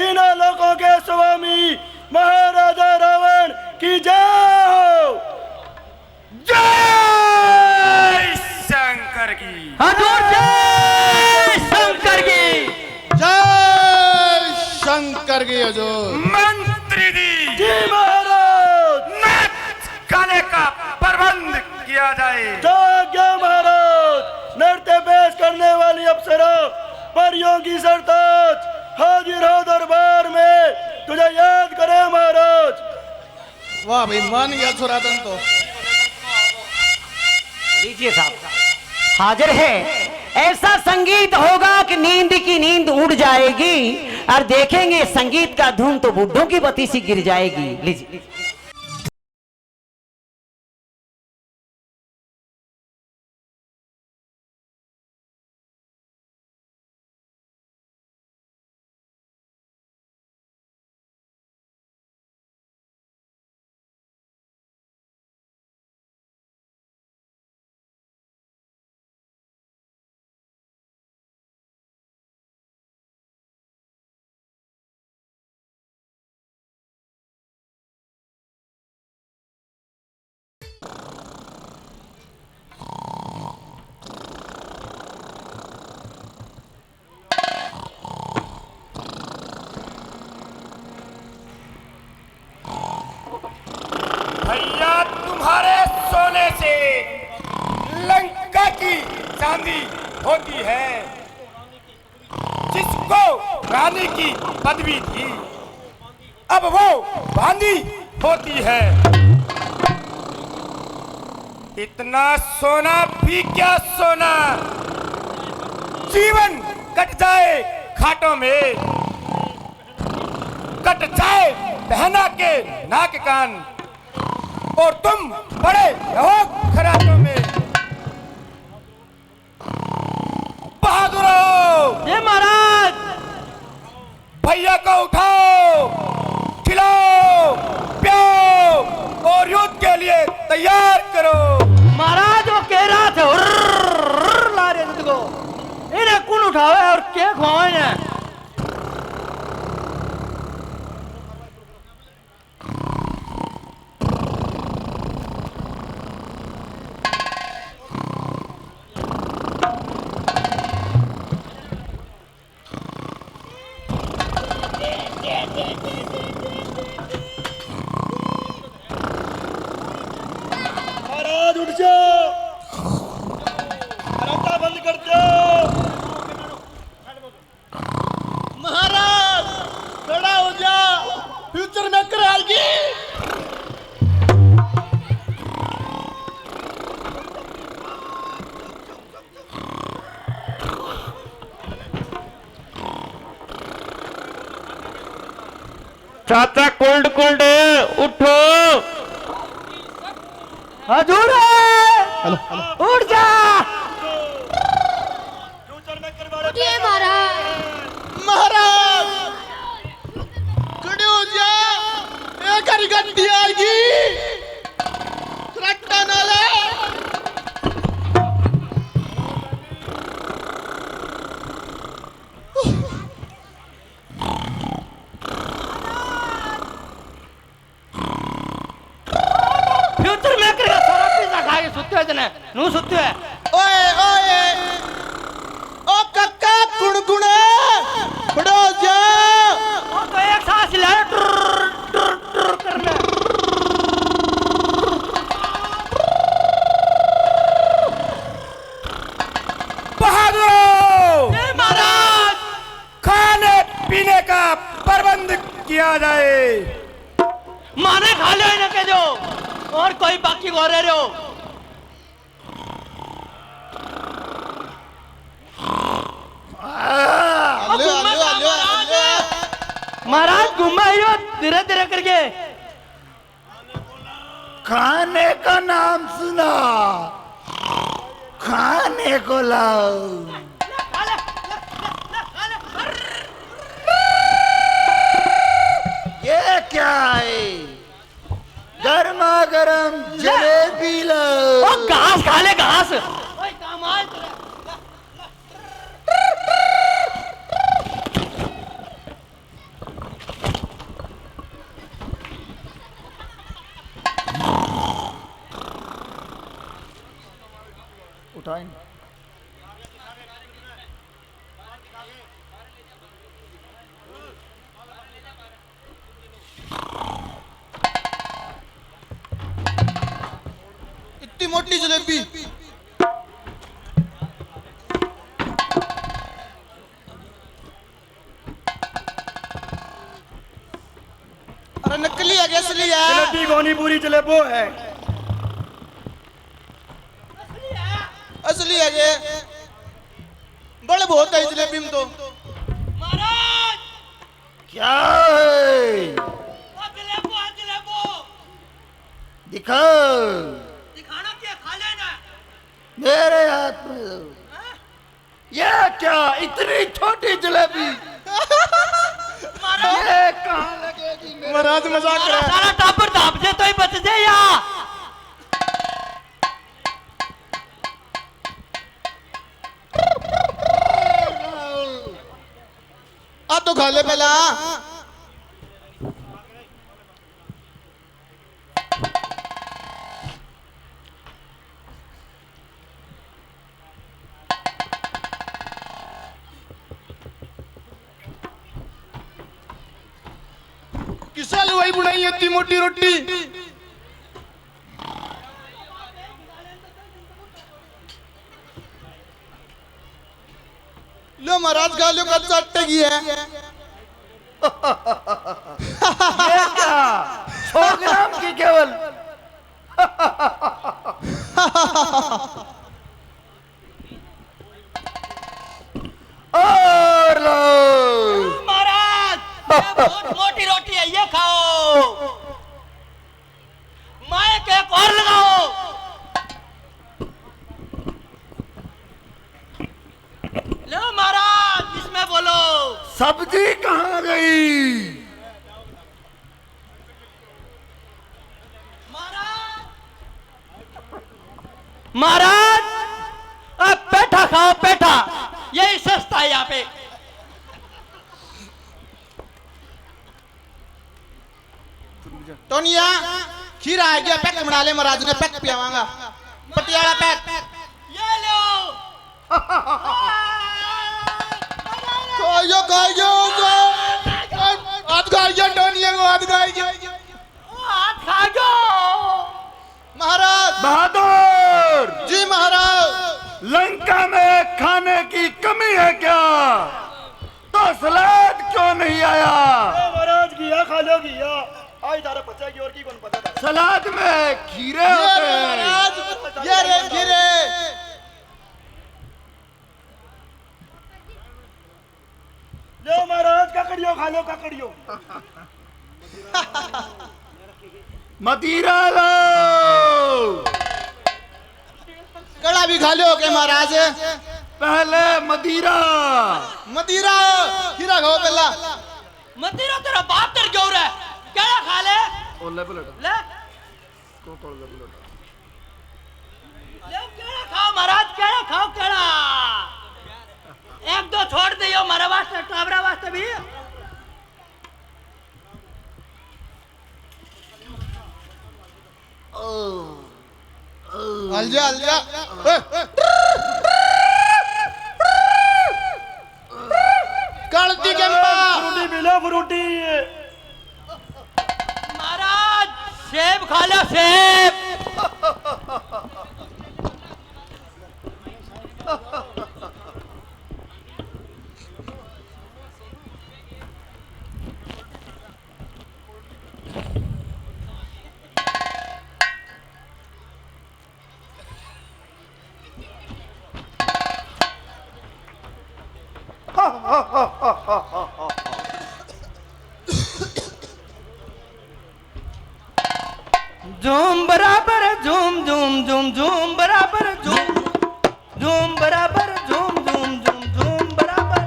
तीनों लोकों के स्वामी महाराजा रावण की जय हो। जय शंकर की। हजूर जय शंकर की। जय शंकर की हजूर। मंत्री जी महाराज। नाच गाने का प्रबंध किया जाए। आज्ञा महाराज। नृत्य पेश करने वाली अप्सरा परियों की सरताज हाजिर हो दरबार में, तुझे याद करे महाराज। वाह भाई, मान गया सुरातन तो। लीजिए साहब, हाजिर है। ऐसा संगीत होगा कि नींद की नींद उड़ जाएगी, और देखेंगे संगीत का धुन तो बुड्ढों की बत्ती सी गिर जाएगी। लीजिए। भैया, तुम्हारे सोने से लंका की चांदी होती है। जिसको रानी की पदवी थी, अब वो बांदी होती है। इतना सोना भी क्या सोना, जीवन कट जाए खाटों में, कट जाए बहना के नाक कान, और तुम बड़े रहो खराटों में। बहादुरों, जय महाराज। भैया को उठाओ, खिलाओ, पियाओ और युद्ध के लिए तैयार करो। महाराज वो कह रहा था ला रहे तुझको, इन्हें कौन उठावे और क्या खुआवे ना। महाराज उठ जाओ, कराटा बंद कर दो। महाराज खड़ा हो जा, फ्यूचर में कराएगी। चाचा कोल्ड कोल्ड उठो। हजूर उठ जा। उठिए महाराज। महाराज खड़े हो जा, एक हरी गड्डी आएगी। रट्टा नाला फ्यूचर में करेगा सारा पैसा खाए सुत्ते है जने नू सुत्ते है। ओए ओए ओ कक्का गुणगुणा खड़े हो जा। वो तो एक सांस ले करना। बहादुरों, जय महाराज। खाने पीने का प्रबंध किया जाए। माने खा लो इन्हें के जो, और कोई बाकी हो रहे हो। महाराज घुमाइयो धीरे धीरे करके। खाने का नाम सुना, खाने को लाओ। ये क्या है? गर्मा गर्म जलेबी लाओ। ओ घास खा ले घास। मोटी जलेबी। अरे नकली है, असली है? जलेबी गोनी पूरी जलेबो है। असली है ये। बड़े बहुत है जलेबी में तो। महाराज क्या है? जलेबो दिखाओ। दिखाना क्या, खा लेना। मेरे हाथ में दो। ये क्या इतनी छोटी जलेबी? ये कहाँ लगेगी मेरे? महाराज मजाक कर रहा है। सारा टापर दाप दे तो ही बच जाए या। आ तो खा ले पहला। किसे हलवाई बनाई इतनी मोटी रोटी? लो महाराज खा लो, कद अटकी है। ये क्या 100 ग्राम की केवल? और लो। महाराज ये बहुत मोटी रोटी है, ये खाओ। माइक एक और लगाओ। लो महाराज इसमें बोलो। सब्जी कहाँ गई? महाराज अब पेठा खाओ, पेठा यही सस्ता है यहाँ पे। टोनिया खीरा आ गया, पैक बना ले महाराज ने, पैक पियावांगा। पटियाला पैक। ये लो। खाइयो खाइयो हाथ खाइयो, टोनिया को हाथ खाइयो। हाथ खा जो। महाराज। बहादुर जी महाराज। लंका में खाने की कमी है क्या? तो सलाद क्यों नहीं आया? महाराज घिया खा लो, घिया आई तारा बच्चा की और की कौन पता था? सलाद में खीरे होते हैं। महाराज ये रे खीरे। लो महाराज ककड़ियो खा लो, ककड़ियो। मदिरा लो। कड़ा भी खा लो के महाराज? पहले मदिरा। मदिरा खीरा खाओ पहला। मदिरा तेरा बाप तेरे क्यों रहा है? क्या खा ले? ओले बुलेट ले को तोड़ दे बुलेट। ले केड़ा खाओ महाराज, केड़ा खाओ, केड़ा एक दो छोड़ दियो मारा वास्ते, टाबरा वास्ते भी। अलजा अलजा। कड़ती केम्पा। फ्रूटी मिला, फ्रूटी। महाराज सेब खा लो, सेब। झूम बराबर झूम झूम झूम झूम बराबर झूम झूम बराबर झूम झूम झूम झूम बराबर।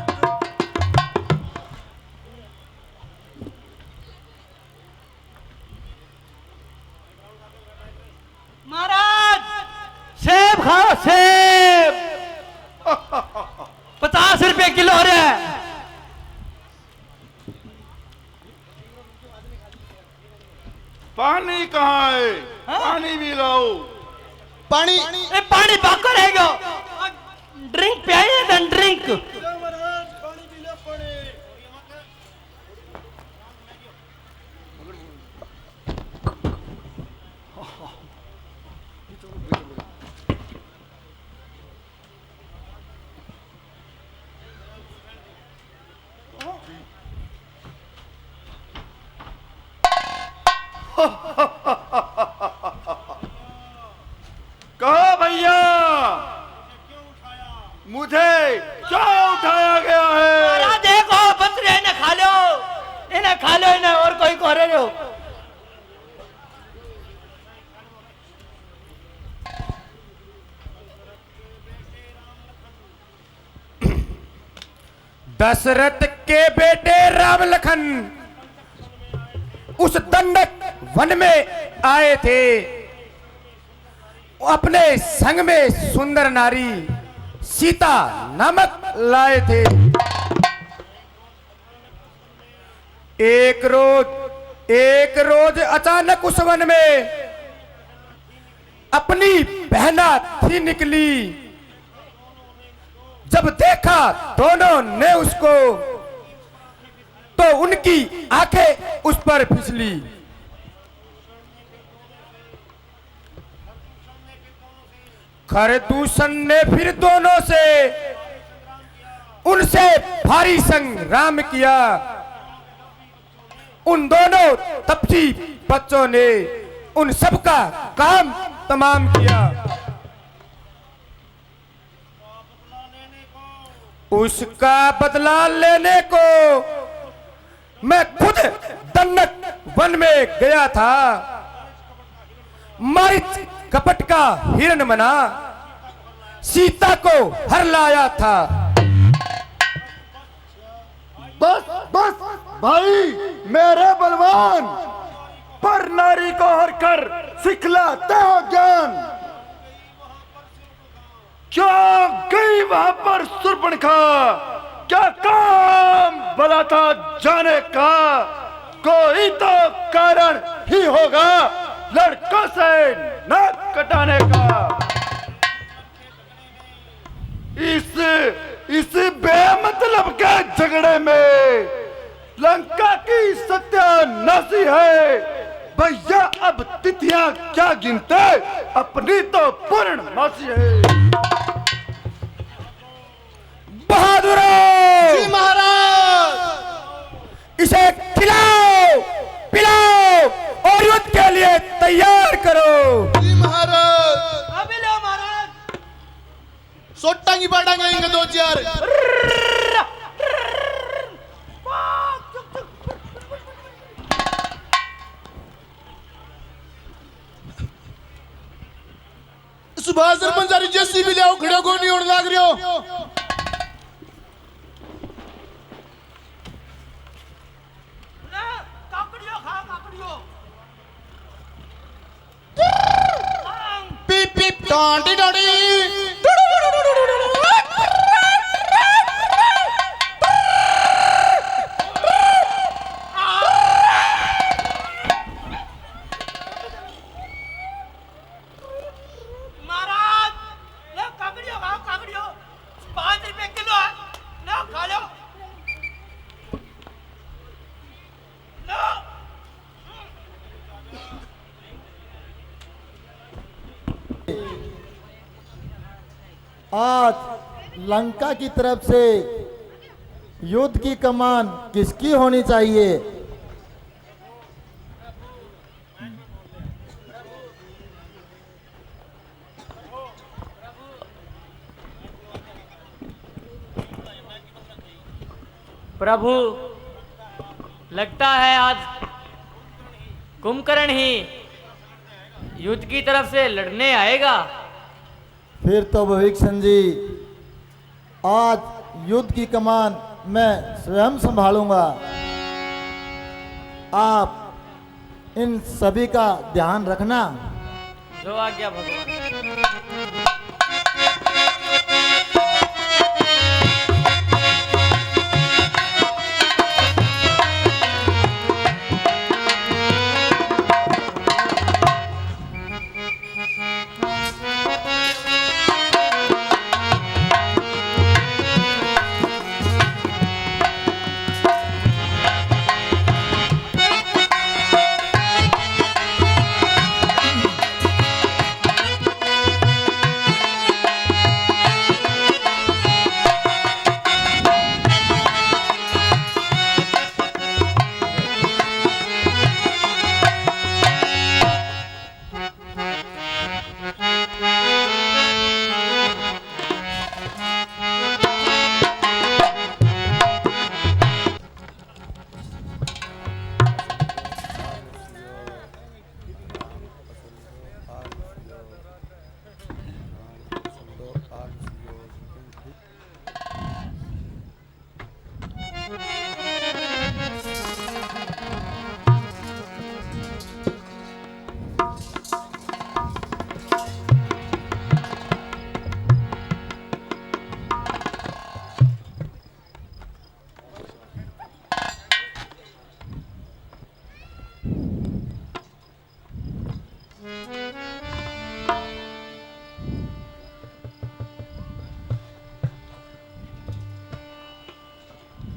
महाराज सेब खाओ, सेब 50 रुपए किलो हो रहा है। पानी कहाँ है? पानी भी लाओ। पानी। ए पानी बाकर है गो। ड्रिंक पियाइए देन ड्रिंक। महाराज पानी पी लो, पानी। कहो भैया, मुझे क्यों उठाया गया है? महाराज देखो बछड़े इन्हें खा लो, इन्हें खा लो, इन्हें और कोई को रहे हो। दशरथ के बेटे राम लखन उस दंडक वन में आए थे। अपने संग में सुंदर नारी सीता नामक लाए थे। एक रोज अचानक उस वन में अपनी बहना थी निकली। जब देखा दोनों ने उसको तो उनकी आंखें उस पर फिसली। खरदूषण ने फिर दोनों से उनसे भारी संग्राम किया। उन दोनों तपसी बच्चों ने उन सबका काम तमाम किया। उसका बदला लेने को मैं खुद दंडक वन में गया था। मारिच कपट का हिरण बना सीता को हर लाया था। बस बस भाई मेरे बलवान, पर नारी को हर कर सिखलाते हो ज्ञान। क्या गई वहां पर सुर्पणखा, क्या काम भला था जाने का? कोई तो कारण ही होगा लड़कों से नाक कटाने का। इस बेमतलब के झगड़े में लंका की सत्यानाशी है। भैया अब तिथियां क्या गिनते, अपनी तो पूर्णमासी है। बहादुरों, जी महाराज, इसे खिलाओ पिलाओ और युद्ध के लिए तैयार करो। जी महाराज। अभी लो महाराज। सोटांगी बाटांगे दो चार। सुभाष सरपंच जैसी भी लियाओ, खड़े को नहीं उड़ लाग रही हो। पीप पीप टॉन्टी टॉन्टी। आज लंका की तरफ से युद्ध की कमान किसकी होनी चाहिए? प्रभु, लगता है आज कुंभकर्ण ही युद्ध की तरफ से लड़ने आएगा। फिर तो भविष्ण जी, आज युद्ध की कमान मैं स्वयं संभालूंगा। आप इन सभी का ध्यान रखना। जो आज्ञा भगवान।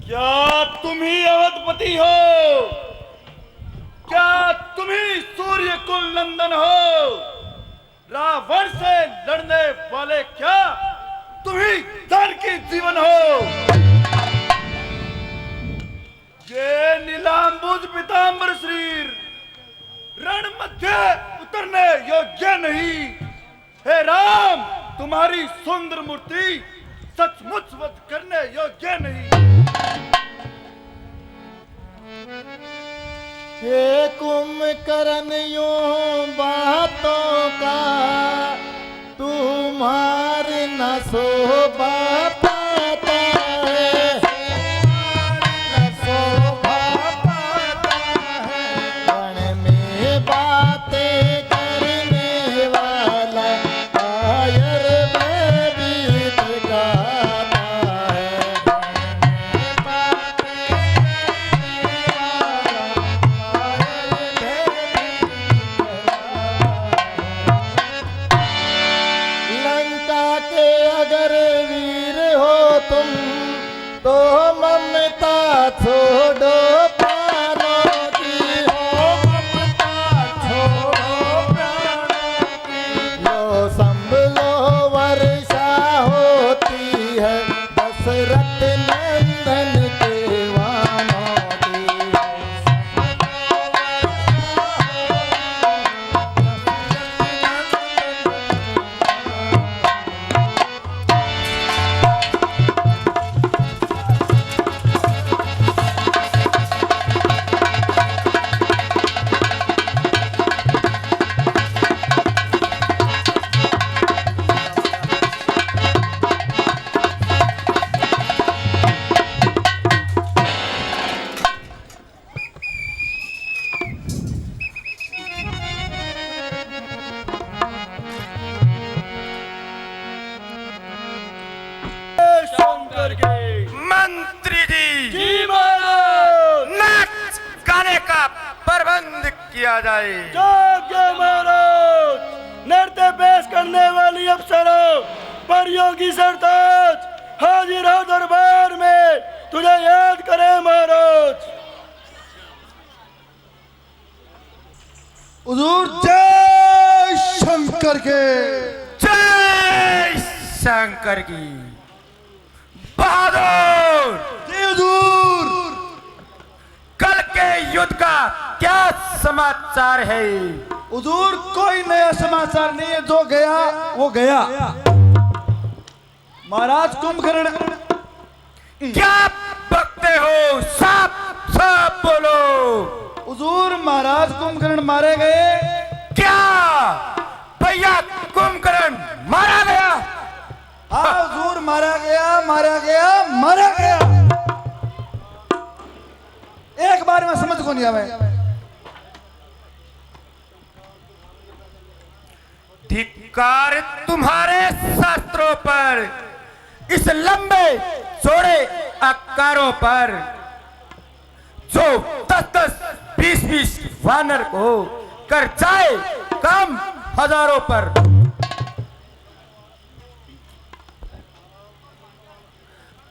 क्या तुम ही अवधपति हो? क्या तुम ही सूर्य कुल नंदन हो? रावण से लड़ने वाले क्या तुम ही जानकी जीवन हो? ये नीलांबुज पीतांबर शरीर रण मध्य उतरने योग्य नहीं। हे राम, तुम्हारी सुंदर मूर्ति सचमुच वध करने योग्य नहीं। हे कुंभकर्ण यूं बातों का तुम्हारे न शोभा पाता है, न शोभा पाता है। रण में बातें करने वाला कायर में गीत गाता है। लंका के अगर वीर हो तुम तो ममता छोड़ो प्राणों की, हो ममता छोड़ो प्राणों की। लो संभलो वर्षा होती है दशरथ नंदन के वानों की। शंकर के मंत्री जी, जी महाराज। नाच गाने का प्रबंध किया जाए। जागे महाराज। नृत्य पेश करने वाली अप्सरों, परियों की सरताज हाजिर हो दरबार में, तुझे याद करे महाराज। हुजूर जय शंकर के। जय शंकर की। बहादुर जय हुजूर। कल के युद्ध का क्या समाचार है? हुजूर कोई नया समाचार नहीं है, जो गया वो गया। महाराज कुंभकर्ण क्या बकते हो? साफ साफ बोलो। हुजूर महाराज कुंभकर्ण मारे गए। क्या भैया कुंभकर्ण मारा गया? हाँ हुजूर, मारा गया, मारा गया, मारा गया। एक बार में समझ को नहीं आवे। धिक्कार तुम्हारे शास्त्रों पर, इस लंबे चौड़े आकारों पर, जो 10-10, 20-20 वानर को कर जाए काम हजारों पर।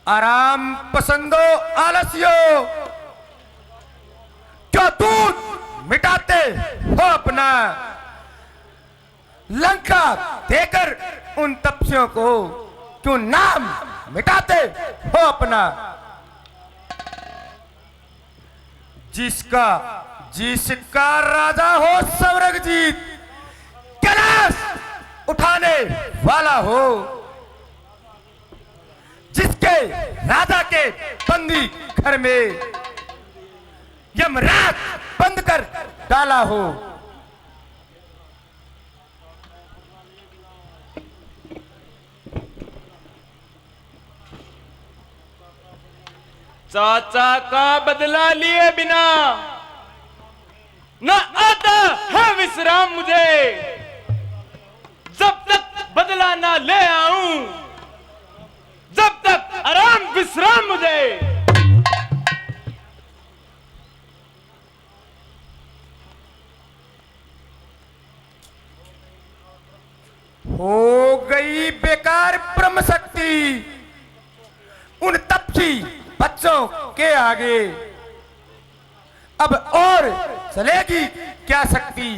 आराम पसंदो आलसियो, क्यों दूध मिटाते हो अपना? लंका देकर उन तपस्वियों को क्यों नाम मिटाते हो अपना? जिसका राजा हो स्वर्गजीत, कैलाश उठाने वाला हो, जिसके राजा के बंदी घर में यमराज बंद कर डाला हो। चाचा का बदला लिए बिना न आता है विश्राम मुझे। जब तक बदला ना ले आऊं, जब तक आराम विश्राम मुझे। हो गई बेकार ब्रह्म शक्ति। उन तपसी बच्चों के आगे अब और चलेगी क्या शक्ति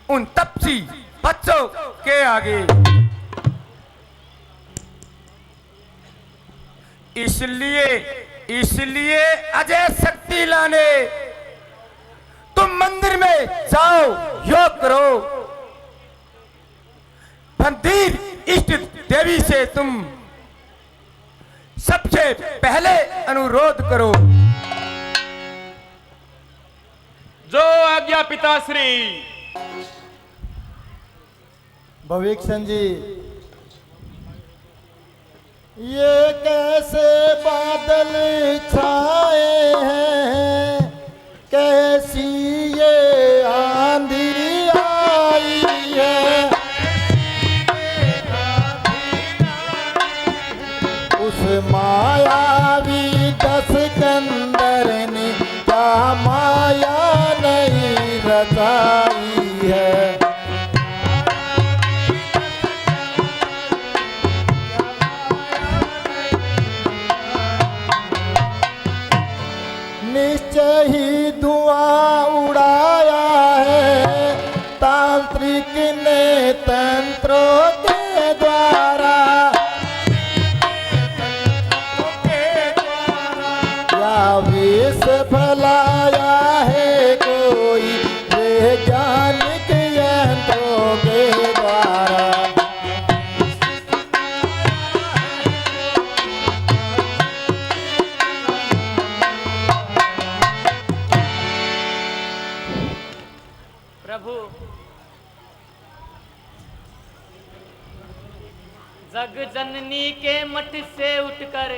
उन तपसी बच्चों के आगे। इसलिए अजय शक्ति लाने तुम मंदिर में जाओ, योग करो, मंदिर इष्ट देवी से तुम सबसे पहले अनुरोध करो। जो आज्ञा पिताश्री। भविक्षण जी, ये कैसे बादल छाए हैं, कैसी ये आंधी आई है, उस मायावी दस कंदर ने क्या माया नहीं रचाई है। निश्चय ही धुआं उड़ाया है तांत्रिक ने तंत्रों के द्वारा, या विष फैलाया है कोई वैज्ञानिक यंत्रों के द्वारा। प्रभु, जग जननी के मठ से उठकर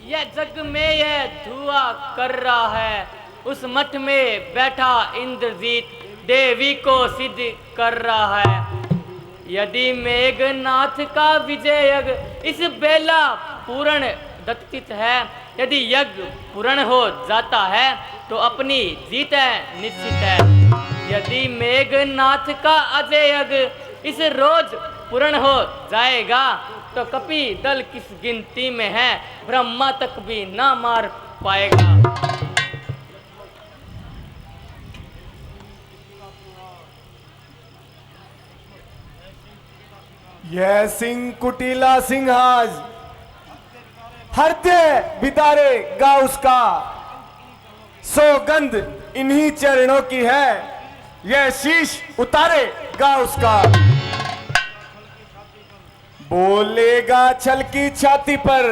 यह जग में यह धुआं कर रहा है। उस मठ में बैठा इंद्रजीत देवी को सिद्ध कर रहा है। यदि मेघनाथ का विजय यज्ञ इस बेला पूर्ण दत्तित है, यदि यज्ञ पूर्ण हो जाता है तो अपनी जीत है निश्चित है। यदि मेघनाथ का अजय यज्ञ इस रोज पूर्ण हो जाएगा तो कपि दल किस गिनती में है, ब्रह्मा तक भी ना मार पाएगा। यह सिंह कुटिला सिंह आज हृदय बिदारे गा उसका, सौगंध इन्हीं चरणों की है, यह शीश उतारे गा उसका। बोलेगा छल की छाती पर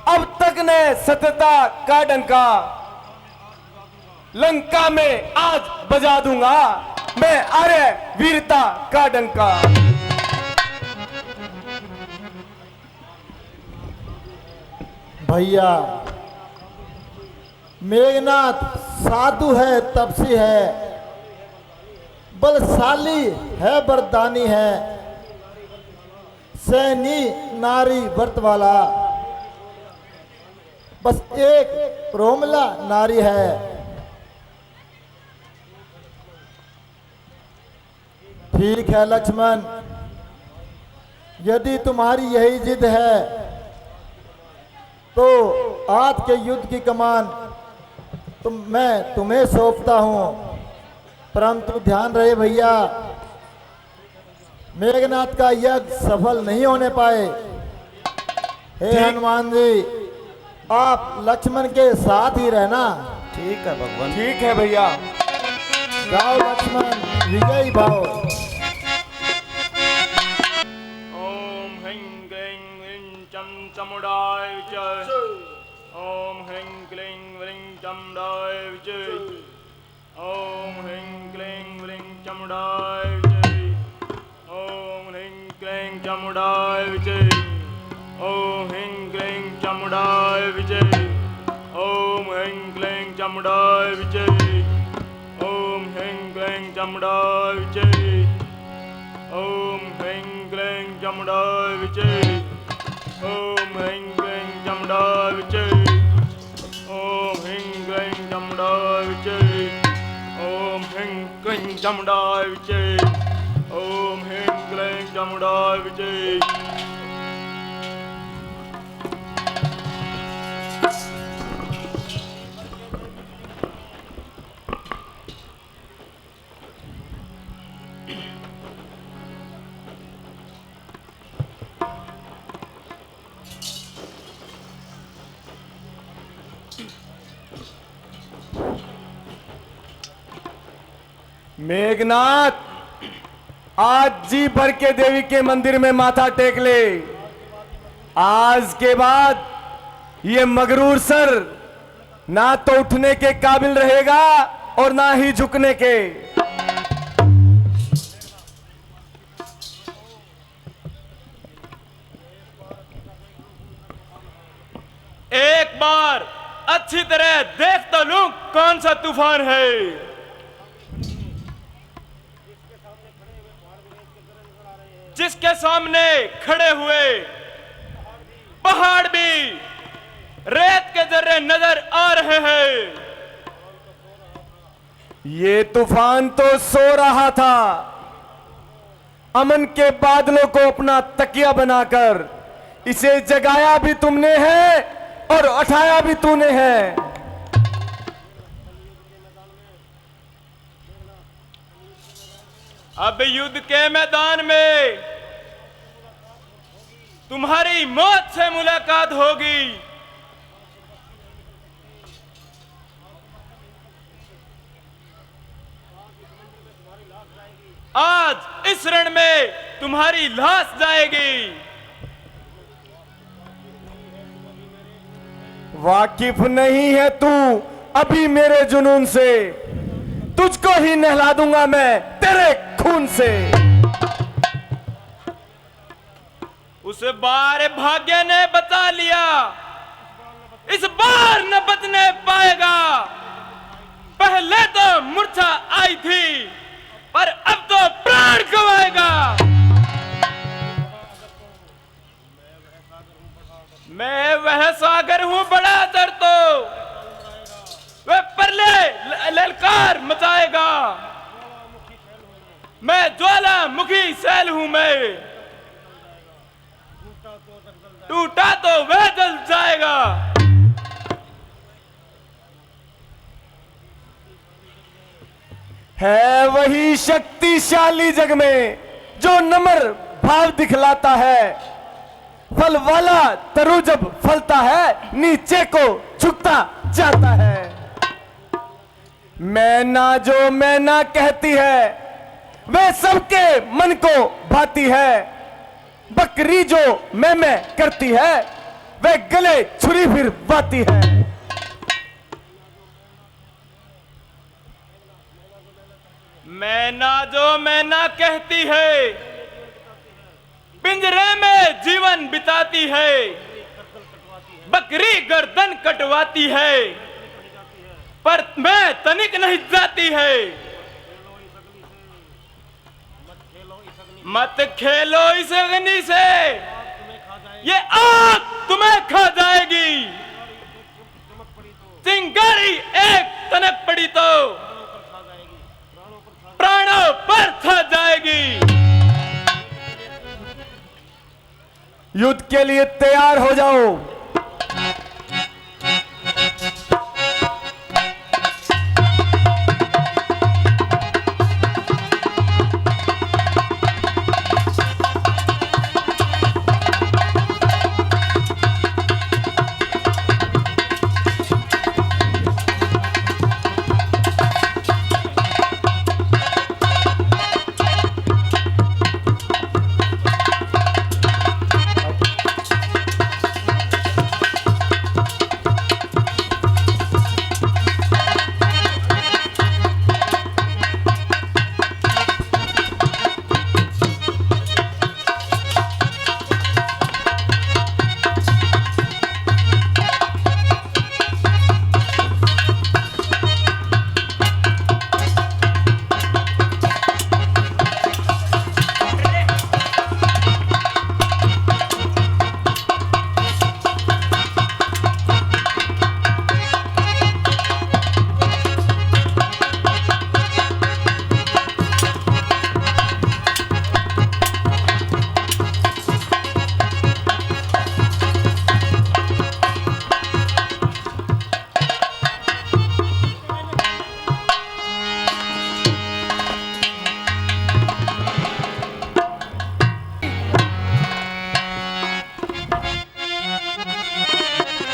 अब तक ने सतता का डंका, लंका में आज बजा दूंगा मैं आर्य वीरता का डंका। भैया, मेघनाथ साधु है, तपसी है, बलशाली है, वरदानी है, सैनी नारी व्रत वाला, बस एक रोमला नारी है। ठीक है लक्ष्मण, यदि तुम्हारी यही जिद है तो आज के युद्ध की कमान मैं तुम्हें सौंपता हूं, परंतु ध्यान रहे भैया, मेघनाथ का यज्ञ सफल नहीं होने पाए। हे हनुमान जी, आप लक्ष्मण के साथ ही रहना। ठीक है भगवान। ठीक है भैया। जाओ लक्ष्मण, विजयी भाव। ओम ह्रीं क्लीं ह्रीं चं चमुंडाय विजय। ओम ह्रीं क्लीं ह्रीं चमुंडाय विजय। ओम ह्रीं क्लीं ह्रीं चमुंडाय विजय। ओम ह्रीं क्लीं चमुंडाय विजय। ओम ह्रीं क्लीं चमुंडाय विजय। ओम ह्रीं क्लीं चमुंडाय विजय। ओम ह्रीं क्लीं चमुंडाय विजय। ओम ह्रीं क्लीं चमुंडाय विजय। ओम ह्रीं क्लीं चमुंडाय विजय। ओम ह्रीं क्लीं चमुंडाय विजय। ओम ह्रीं क्लीं चमुंडाय विजय। ओम ह्रीं क्लीं चमुंडाय विजय। मेघनाथ, आज जी भर के देवी के मंदिर में माथा टेक ले। आज के बाद ये मगरूर सर ना तो उठने के काबिल रहेगा और ना ही झुकने के। एक बार अच्छी तरह देख तो लूं कौन सा तूफान है। जिसके सामने खड़े हुए पहाड़ भी रेत के जर्रे नजर आ रहे हैं। ये तूफान तो सो रहा था, अमन के बादलों को अपना तकिया बनाकर। इसे जगाया भी तुमने है और उठाया भी तूने है। अब युद्ध के मैदान में तुम्हारी मौत से मुलाकात होगी। आज इस रण में तुम्हारी लाश जाएगी। वाकिफ नहीं है तू अभी मेरे जुनून से, तुझको ही नहला दूंगा मैं तेरे खून से। उस बार भाग्य ने बचा लिया, इस बार न बचने पाएगा। पहले तो मूर्छा आई थी, पर अब तो प्राण गंवाएगा। मैं वह सागर हूं बड़ा दर तो वह परले ललकार मचाएगा। मैं ज्वालामुखी सैल हूं, मैं टूटा तो वह जल जाएगा। है वही शक्तिशाली जग में जो नम्र भाव दिखलाता है। फल वाला तरु जब फलता है नीचे को झुकता जाता है। मैना जो मैना कहती है वह सबके मन को भाती है। बकरी जो मैं करती है वह गले छुरी फिर बाती है। मैना जो मैना कहती है पिंजरे में जीवन बिताती है। बकरी गर्दन कटवाती है पर मैं तनिक नहीं जाती है। मत खेलो इस अग्नि से, ये आग तुम्हें खा जाएगी। चिंगारी एक तनक पड़ी तो प्राणों पर छा जाएगी। युद्ध के लिए तैयार हो जाओ।